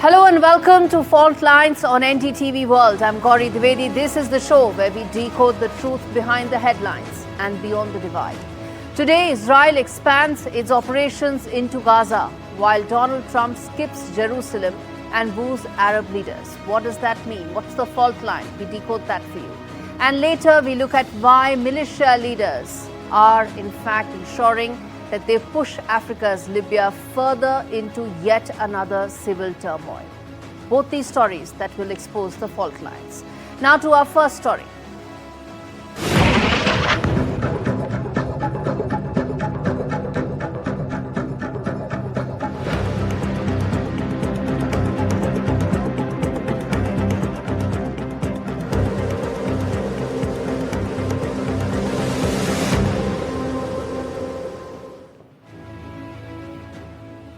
Hello and welcome to Faultlines on NDTV World. I'm Gaurie, Dwivedi. This is the show where we decode the truth behind the headlines and beyond the divide. Today, Israel expands its operations into Gaza while Donald Trump skips Jerusalem and woos Arab leaders. What does that mean? What's the fault line? We decode that for you. And later, we look at why militia leaders are in fact ensuring that they push Africa's Libya further into yet another civil turmoil. Both these stories that will expose the fault lines. Now to our first story.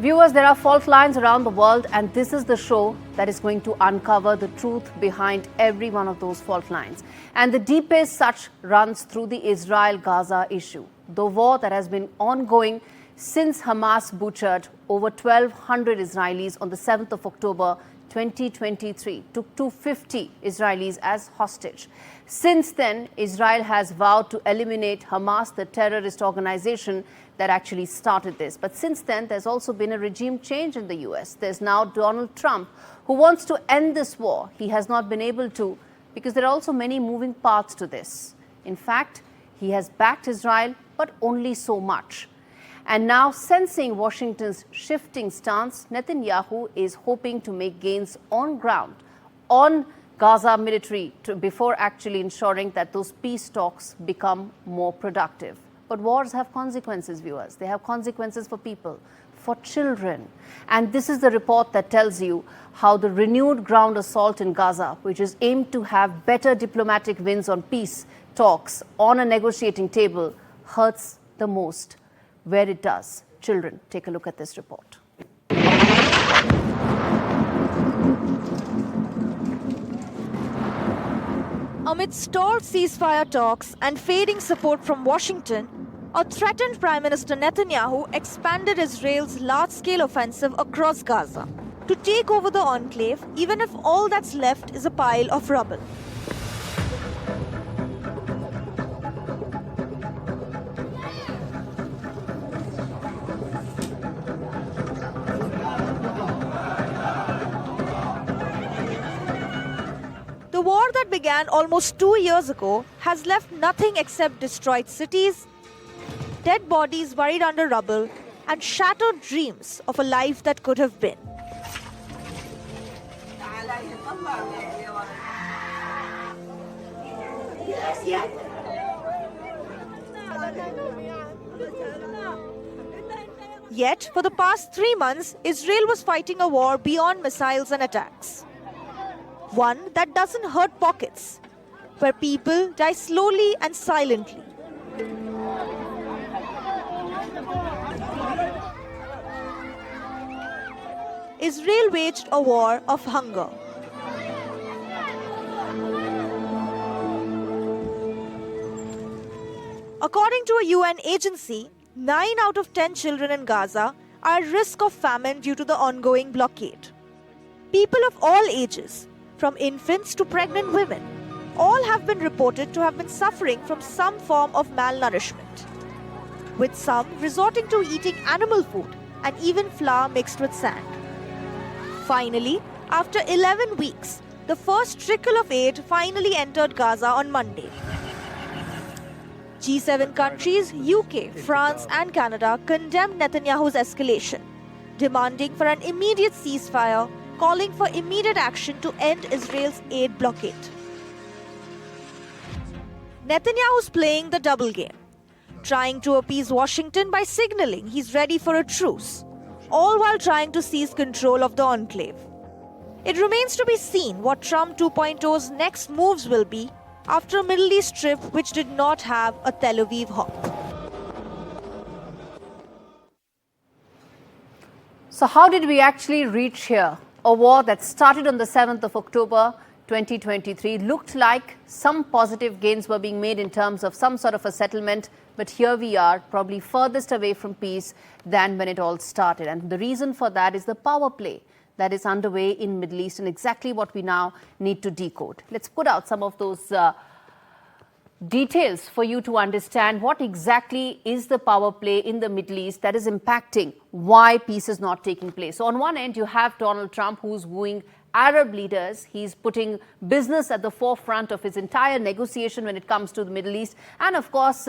Viewers, there are fault lines around the world, and this is the show that is going to uncover the truth behind every one of those fault lines. And the deepest such runs through the Israel-Gaza issue, the war that has been ongoing since Hamas butchered over 1,200 Israelis on the 7th of October 2023, took 250 Israelis as hostage. Since then, Israel has vowed to eliminate Hamas, the terrorist organization that actually started this. But since then, there's also been a regime change in the US. There's now Donald Trump who wants to end this war. He has not been able to because there are also many moving parts to this. In fact, he has backed Israel, but only so much. And now, sensing Washington's shifting stance, Netanyahu is hoping to make gains on ground, on Gaza military, before actually ensuring that those peace talks become more productive. But wars have consequences, viewers. They have consequences for people, for children. And this is the report that tells you how the renewed ground assault in Gaza, which is aimed to have better diplomatic wins on peace talks on a negotiating table, hurts the most where it does. Children, take a look at this report. Amid stalled ceasefire talks and fading support from Washington, a threatened Prime Minister Netanyahu expanded Israel's large-scale offensive across Gaza to take over the enclave, even if all that's left is a pile of rubble. The war that began almost 2 years ago has left nothing except destroyed cities, dead bodies buried under rubble, and shattered dreams of a life that could have been. Yet, for the past 3 months, Israel was fighting a war beyond missiles and attacks. One that doesn't hurt pockets, where people die slowly and silently. Israel waged a war of hunger. According to a UN agency, 9 out of 10 children in Gaza are at risk of famine due to the ongoing blockade. People of all ages, from infants to pregnant women, all have been reported to have been suffering from some form of malnourishment, with some resorting to eating animal food and even flour mixed with sand. Finally, after 11 weeks, the first trickle of aid finally entered Gaza on Monday. G7 countries, UK, France and Canada condemned Netanyahu's escalation, demanding for an immediate ceasefire, calling for immediate action to end Israel's aid blockade. Netanyahu's playing the double game, trying to appease Washington by signaling he's ready for a truce, all while trying to seize control of the enclave. It remains to be seen what Trump 2.0's next moves will be after a Middle East trip which did not have a Tel Aviv hop. So how did we actually reach here? A war that started on the 7th of October 2023 looked like some positive gains were being made in terms of some sort of a settlement, but here we are, probably furthest away from peace than when it all started. And the reason for that is the power play that is underway in Middle East and exactly what we now need to decode. Let's put out some of those details for you to understand what exactly is the power play in the Middle East that is impacting why peace is not taking place. So on one end, you have Donald Trump, who's wooing Arab leaders. He's putting business at the forefront of his entire negotiation when it comes to the Middle East. And of course,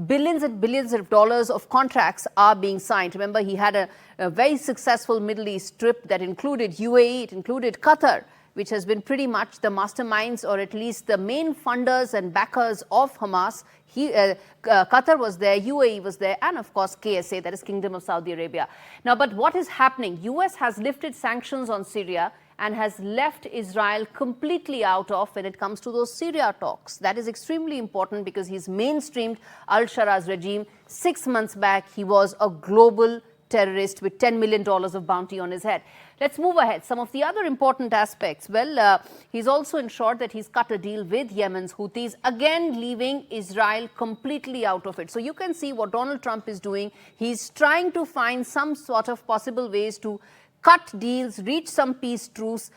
billions and billions of dollars of contracts are being signed. Remember, he had a very successful Middle East trip that included UAE, it included Qatar, which has been pretty much the masterminds or at least the main funders and backers of Hamas. Qatar was there, UAE was there, and of course KSA, that is Kingdom of Saudi Arabia. Now, but what is happening? US has lifted sanctions on Syria and has left Israel completely out of when it comes to those Syria talks. That is extremely important because he's mainstreamed al-Shara's regime. 6 months back, he was a global terrorist with $10 million of bounty on his head. Let's move ahead. Some of the other important aspects. Well, he's also ensured that he's cut a deal with Yemen's Houthis, again leaving Israel completely out of it. So you can see what Donald Trump is doing. He's trying to find some sort of possible ways to cut deals, reach some peace truce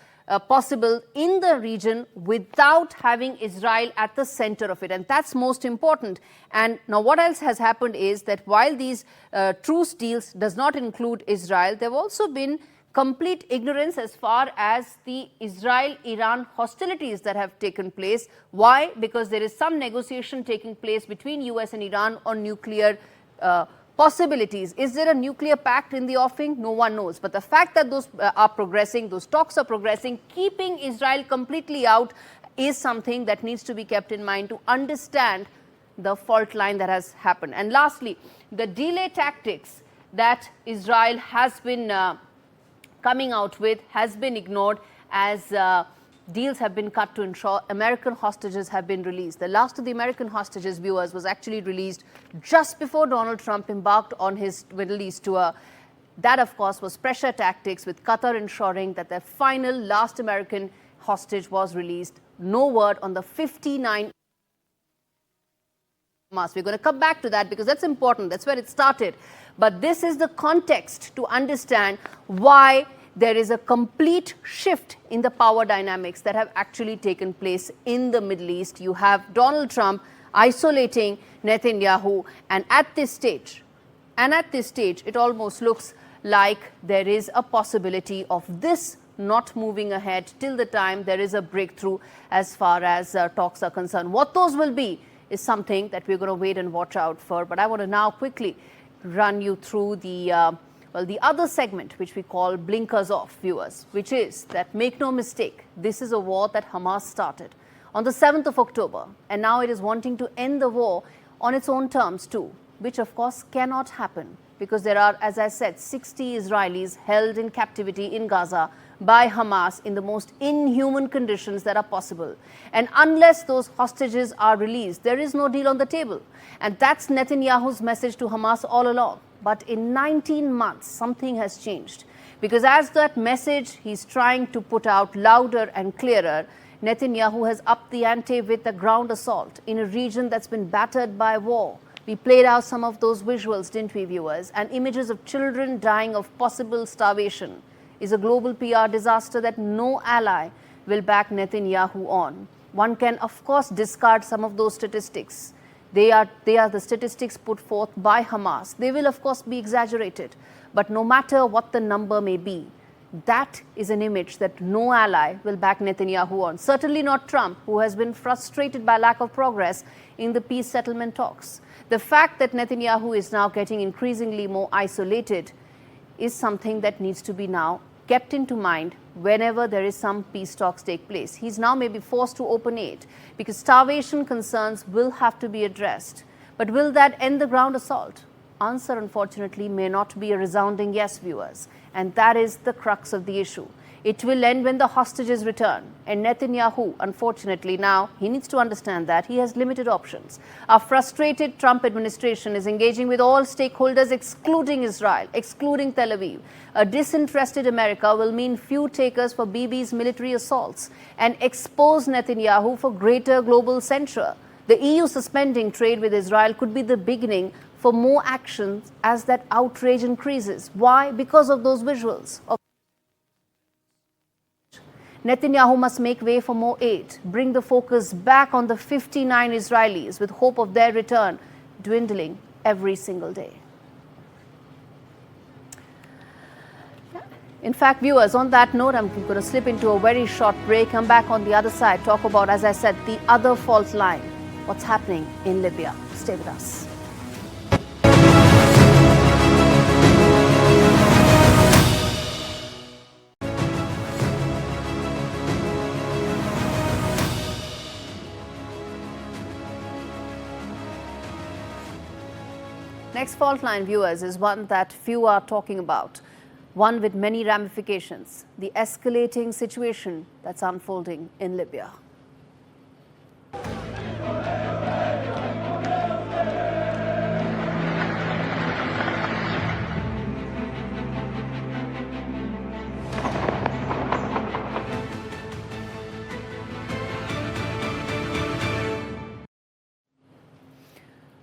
possible in the region without having Israel at the center of it. And that's most important. And now what else has happened is that while these truce deals does not include Israel, there have also been complete ignorance as far as the Israel-Iran hostilities that have taken place. Why? Because there is some negotiation taking place between US and Iran on nuclear possibilities. Is there a nuclear pact in the offing? No one knows. But the fact that those are progressing, those talks are progressing, keeping Israel completely out is something that needs to be kept in mind to understand the fault line that has happened. And lastly, the delay tactics that Israel has been coming out with has been ignored as deals have been cut to ensure American hostages have been released. The last of the American hostages, viewers, was actually released just before Donald Trump embarked on his Middle East tour. That, of course, was pressure tactics, with Qatar ensuring that their final last American hostage was released. No word on the 59 Hamas. We're going to come back to that because that's important. That's where it started. But this is the context to understand why there is a complete shift in the power dynamics that have actually taken place in the Middle East. You have Donald Trump isolating Netanyahu, and at this stage, it almost looks like there is a possibility of this not moving ahead till the time there is a breakthrough as far as talks are concerned. What those will be is something that we're going to wait and watch out for. But I want to now quickly run you through the other segment, which we call blinkers off, viewers, which is that, make no mistake, this is a war that Hamas started on the 7th of October, and now it is wanting to end the war on its own terms too, which of course cannot happen because there are, as I said, 60 Israelis held in captivity in Gaza by Hamas in the most inhuman conditions that are possible. And unless those hostages are released, there is no deal on the table. And that's Netanyahu's message to Hamas all along. But in 19 months, something has changed. Because as that message he's trying to put out louder and clearer, Netanyahu has upped the ante with a ground assault in a region that's been battered by war. We played out some of those visuals, didn't we, viewers? And images of children dying of possible starvation is a global PR disaster that no ally will back Netanyahu on. One can, of course, discard some of those statistics. They are the statistics put forth by Hamas. They will, of course, be exaggerated. But no matter what the number may be, that is an image that no ally will back Netanyahu on. Certainly not Trump, who has been frustrated by lack of progress in the peace settlement talks. The fact that Netanyahu is now getting increasingly more isolated is something that needs to be now kept into mind whenever there is some peace talks take place. He's now maybe forced to open aid because starvation concerns will have to be addressed. But will that end the ground assault? Answer, unfortunately, may not be a resounding yes, viewers. And that is the crux of the issue. It will end when the hostages return. And Netanyahu, unfortunately, now he needs to understand that he has limited options. A frustrated Trump administration is engaging with all stakeholders, excluding Israel, excluding Tel Aviv. A disinterested America will mean few takers for Bibi's military assaults and expose Netanyahu for greater global censure. The EU suspending trade with Israel could be the beginning for more actions as that outrage increases. Why? Because of those visuals. Netanyahu must make way for more aid, bring the focus back on the 59 Israelis with hope of their return dwindling every single day. In fact, viewers, on that note, I'm going to slip into a very short break, come back on the other side, talk about, as I said, the other fault line, what's happening in Libya. Stay with us. Next fault line, viewers, is one that few are talking about. One with many ramifications, the escalating situation that's unfolding in Libya.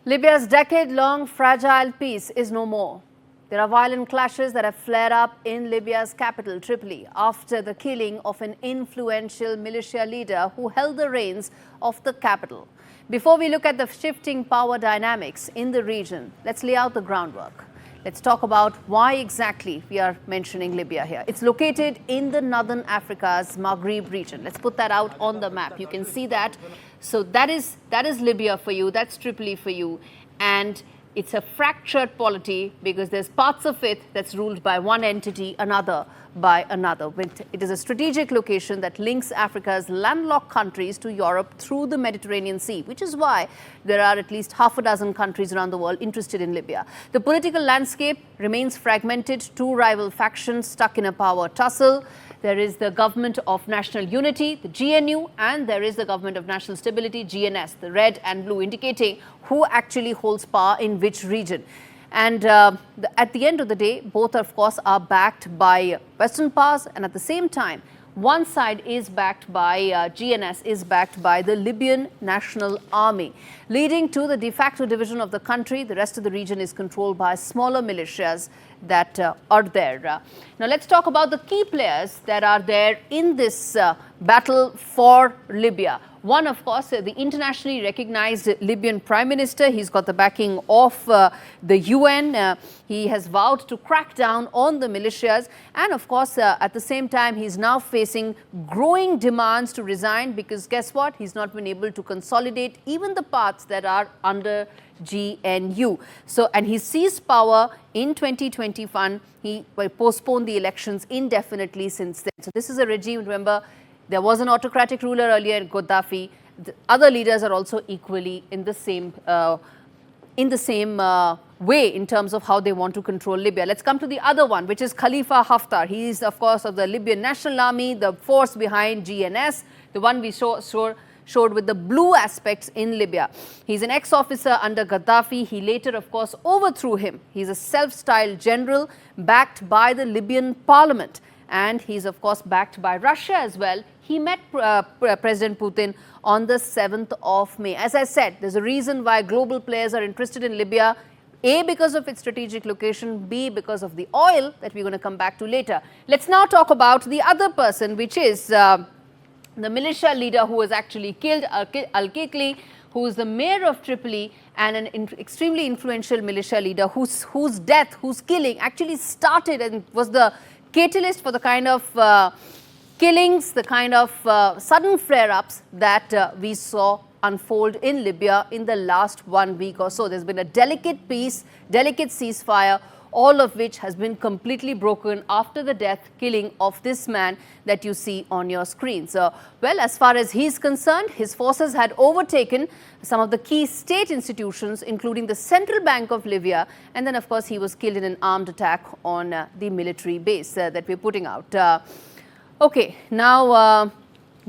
Libya's decade-long fragile peace is no more. There are violent clashes that have flared up in Libya's capital, Tripoli, after the killing of an influential militia leader who held the reins of the capital. Before we look at the shifting power dynamics in the region, let's lay out the groundwork. Let's talk about why exactly we are mentioning Libya here. It's located in the northern Africa's Maghreb region. Let's put that out on the map. You can see that. So that is Libya for you, that's Tripoli for you. And it's a fractured polity because there's parts of it that's ruled by one entity, another by another. It is a strategic location that links Africa's landlocked countries to Europe through the Mediterranean Sea, which is why there are at least half a dozen countries around the world interested in Libya. The political landscape remains fragmented, two rival factions stuck in a power tussle. There is the Government of National Unity, the GNU, and there is the Government of National Stability, GNS, the red and blue, indicating who actually holds power in which region. And at the end of the day, both, of course, are backed by Western powers, and at the same time, one side is backed by, GNS is backed by the Libyan National Army, leading to the de facto division of the country. The rest of the region is controlled by smaller militias that are there. Now, let's talk about the key players that are there in this battle for Libya. One, of course, the internationally recognized Libyan Prime Minister. He's got the backing of the UN. He has vowed to crack down on the militias. And, of course, at the same time, he's now facing growing demands to resign because, guess what? He's not been able to consolidate even the parts that are under GNU. So, and he seized power in 2021. He postponed the elections indefinitely since then. So, this is a regime, remember, there was an autocratic ruler earlier, Gaddafi. The other leaders are also equally in the same way in terms of how they want to control Libya. Let's come to the other one, which is Khalifa Haftar. He is, of course, of the Libyan National Army, the force behind GNS, the one we showed with the blue aspects in Libya. He's an ex-officer under Gaddafi. He later, of course, overthrew him. He's a self-styled general backed by the Libyan parliament. And he's, of course, backed by Russia as well. He met President Putin on the 7th of May. As I said, there's a reason why global players are interested in Libya. A, because of its strategic location. B, because of the oil that we're going to come back to later. Let's now talk about the other person, which is the militia leader who was actually killed, Al-Kikli, who is the mayor of Tripoli and an extremely influential militia leader whose killing actually started and was the catalyst for the kind of killings, the kind of sudden flare-ups that we saw unfold in Libya in the last 1 week or so. There's been a delicate peace, delicate ceasefire, all of which has been completely broken after the killing of this man that you see on your screen. So, well, as far as he's concerned, his forces had overtaken some of the key state institutions, including the Central Bank of Libya, and then, of course, he was killed in an armed attack on the military base that we're putting out. Okay, now,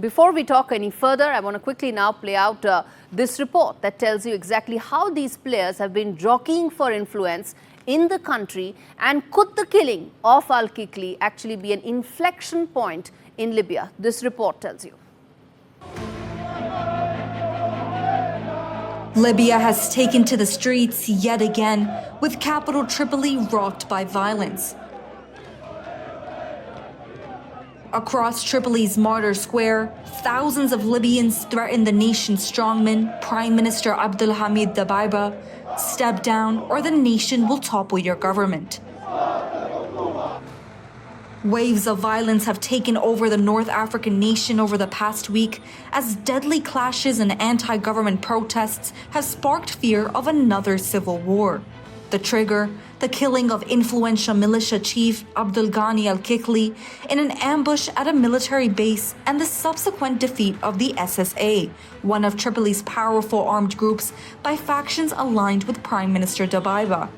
before we talk any further, I want to quickly now play out this report that tells you exactly how these players have been jockeying for influence in the country, and could the killing of Al-Kikli actually be an inflection point in Libya? This report tells you. Libya has taken to the streets yet again, with capital Tripoli rocked by violence. Across Tripoli's Martyr Square, thousands of Libyans threaten the nation's strongman, Prime Minister Abdulhamid Dabaiba. Step down or the nation will topple your government. Waves of violence have taken over the North African nation over the past week as deadly clashes and anti-government protests have sparked fear of another civil war. The trigger, the killing of influential militia chief Abdul Ghani al-Kikli in an ambush at a military base and the subsequent defeat of the SSA, one of Tripoli's powerful armed groups, by factions aligned with Prime Minister Dabaiba.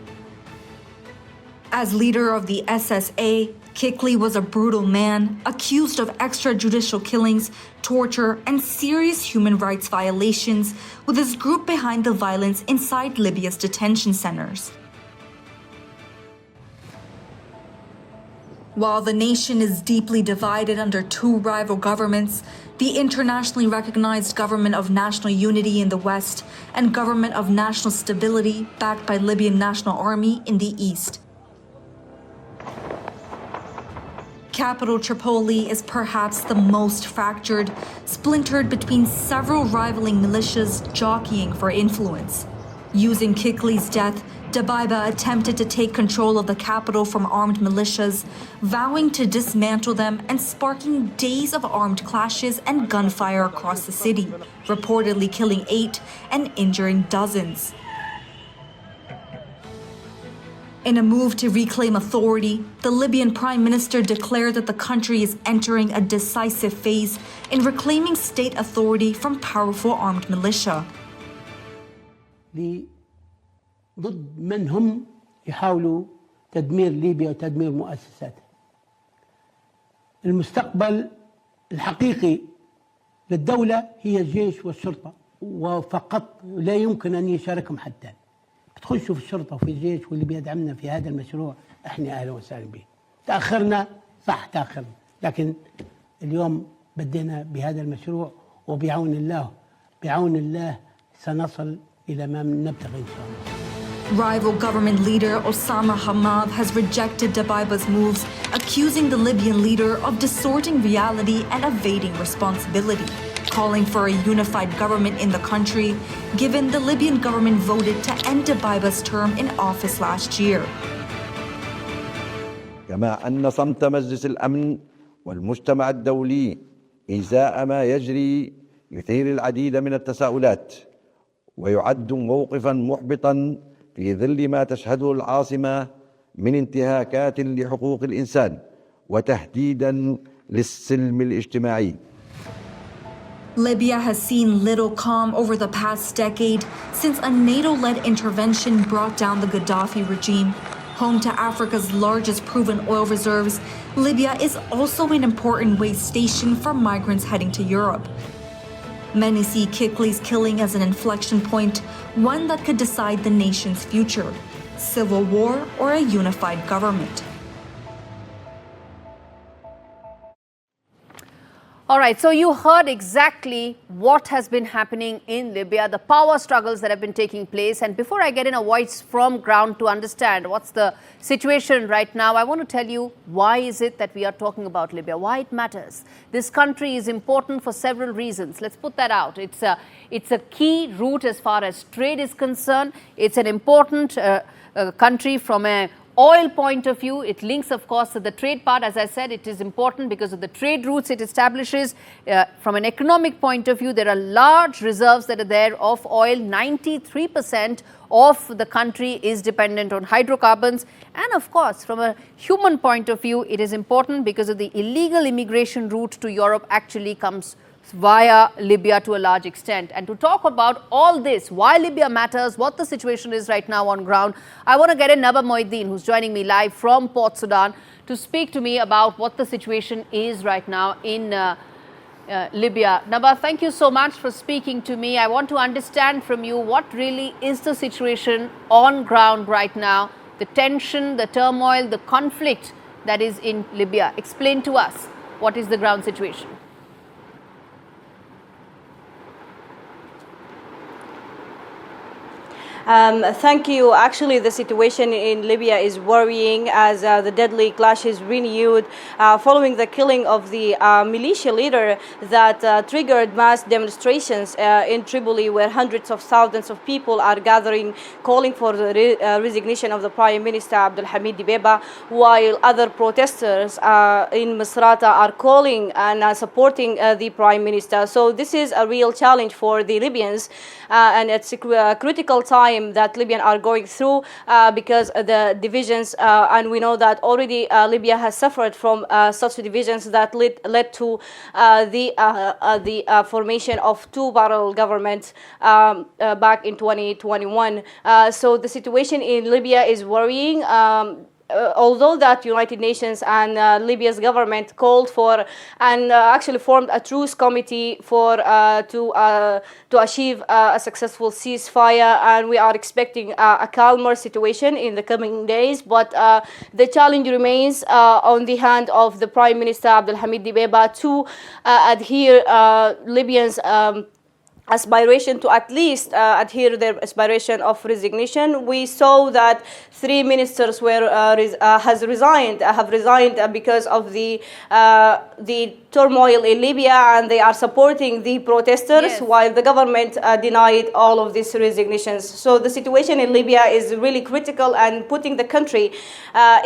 As leader of the SSA, Kikli was a brutal man, accused of extrajudicial killings, torture, and serious human rights violations, with his group behind the violence inside Libya's detention centers. While the nation is deeply divided under two rival governments, the internationally recognized Government of National Unity in the West and Government of National Stability, backed by Libyan National Army in the East. Capital Tripoli is perhaps the most fractured, splintered between several rivaling militias jockeying for influence. Using Kikli's death, Dabaiba attempted to take control of the capital from armed militias, vowing to dismantle them and sparking days of armed clashes and gunfire across the city, reportedly killing 8 and injuring dozens. In a move to reclaim authority, the Libyan Prime Minister declared that the country is entering a decisive phase in reclaiming state authority from powerful armed militia. ضد من هم يحاولوا تدمير ليبيا وتدمير مؤسساتها. المستقبل الحقيقي للدولة هي الجيش والشرطة وفقط، لا يمكن أن يشاركهم حد ثاني. تخشوا في الشرطة وفي الجيش واللي بيدعمنا في هذا المشروع احنا أهلا وسهلا به. تأخرنا صح تأخرنا، لكن اليوم بدينا بهذا المشروع وبعون الله سنصل إلى ما نبتغي إن شاء الله. Rival government leader Osama Hamad has rejected Dabaiba's moves, accusing the Libyan leader of distorting reality and evading responsibility, calling for a unified government in the country, given the Libyan government voted to end Dabaiba's term in office last year. كما أن صمت مجلس الأمن والمجتمع الدولي إزاء ما يجري يثير العديد من التساؤلات ويعد موقفا محبطا في ظل ما تشهده العاصمة من انتهاكات لحقوق الإنسان وتهديدا للسلم الاجتماعي. Libya has seen little calm over the past decade since a NATO-led intervention brought down the Gaddafi regime. Home to Africa's largest proven oil reserves, Libya is also an important way station for migrants heading to Europe. Many see Kikli's killing as an inflection point, one that could decide the nation's future: civil war or a unified government. All right, so you heard exactly what has been happening in Libya, the power struggles that have been taking place. And before I get in a voice from ground to understand what's the situation right now, I want to tell you why is it that we are talking about Libya, why it matters. This country is important for several reasons. Let's put that out. It's a key route as far as trade is concerned. It's an important country from a oil point of view. It links, of course, to the trade part. As I said, it is important because of the trade routes it establishes. From an economic point of view, there are large reserves that are there of oil. 93% of the country is dependent on hydrocarbons. And of course, from a human point of view, it is important because of the illegal immigration route to Europe actually comes via Libya to a large extent. And to talk about all this, why Libya matters, what the situation is right now on ground, I want to get in Naba Moiddin, who's joining me live from Port Sudan, to speak to me about what the situation is right now in Libya. Naba, thank you so much for speaking to me. I want to understand from you what really is the situation on ground right now, the tension, the turmoil, the conflict that is in Libya. Explain to us what is the ground situation. Thank you. Actually, the situation in Libya is worrying as the deadly clash is renewed following the killing of the militia leader that triggered mass demonstrations in Tripoli, where hundreds of thousands of people are gathering, calling for the resignation of the Prime Minister Abdulhamid Dibeba, while other protesters in Misrata are calling and supporting the Prime Minister. So this is a real challenge for the Libyans, and it's a critical time that Libyans are going through because of the divisions, and we know that already Libya has suffered from such divisions that led to the formation of two parallel governments back in 2021. So the situation in Libya is worrying. Although that United Nations and Libya's government called for and actually formed a truce committee for to achieve a successful ceasefire, and we are expecting a calmer situation in the coming days, but the challenge remains on the hand of the Prime Minister Abdulhamid Dibeba to adhere Libyans' aspiration to at least adhere their aspiration of resignation. We saw that 3 ministers have resigned because of the turmoil in Libya, and they are supporting the protesters, yes, while the government denied all of these resignations. So the situation in Libya is really critical and putting the country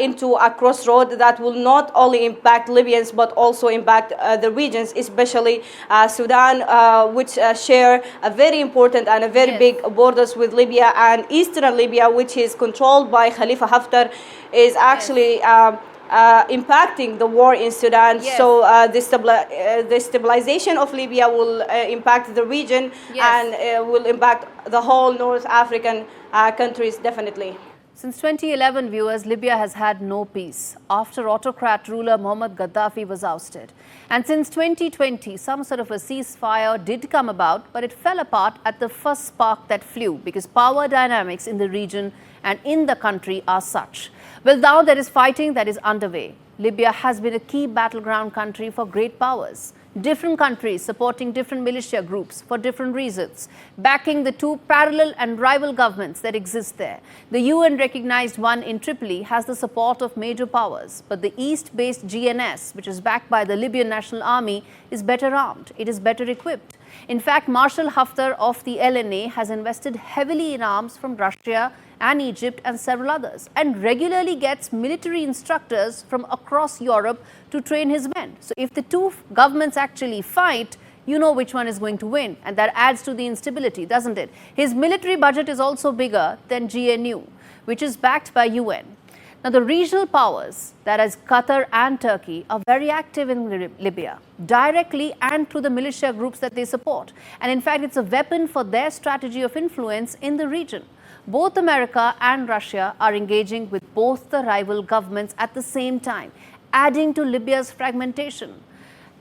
into a crossroad that will not only impact Libyans but also impact the regions, especially Sudan, which share a very important and a very, yes, big borders with Libya, and eastern Libya, which is controlled by Khalifa Haftar, is actually impacting the war in Sudan. Yes. So the stabilization of Libya will impact the region, yes, and will impact the whole North African countries definitely. Since 2011, viewers, Libya has had no peace after autocrat ruler Muammar Gaddafi was ousted. And since 2020, some sort of a ceasefire did come about, but it fell apart at the first spark that flew because power dynamics in the region and in the country are such. Well, now there is fighting that is underway. Libya has been a key battleground country for great powers. Different countries supporting different militia groups for different reasons, backing the two parallel and rival governments that exist there. The UN recognized one in Tripoli has the support of major powers, but the East-based GNS, which is backed by the Libyan National Army, is better armed. It is better equipped. In fact, Marshal Haftar of the LNA has invested heavily in arms from Russia and Egypt and several others, and regularly gets military instructors from across Europe to train his men. So if the two governments actually fight, you know which one is going to win, and that adds to the instability, doesn't it? His military budget is also bigger than GNU, which is backed by UN. Now, the regional powers, that is Qatar and Turkey, are very active in Libya, directly and through the militia groups that they support. And in fact, it's a weapon for their strategy of influence in the region. Both America and Russia are engaging with both the rival governments at the same time, adding to Libya's fragmentation.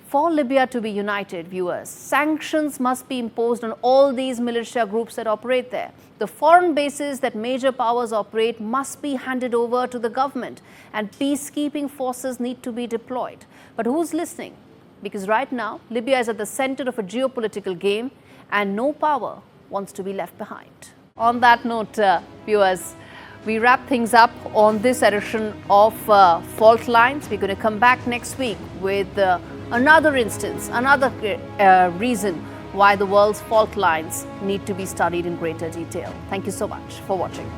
For Libya to be united, viewers, sanctions must be imposed on all these militia groups that operate there. The foreign bases that major powers operate must be handed over to the government, and peacekeeping forces need to be deployed. But who's listening? Because right now, Libya is at the center of a geopolitical game, and no power wants to be left behind. On that note, viewers, we wrap things up on this edition of Faultlines. We're going to come back next week with another instance, another reason why the world's fault lines need to be studied in greater detail. Thank you so much for watching.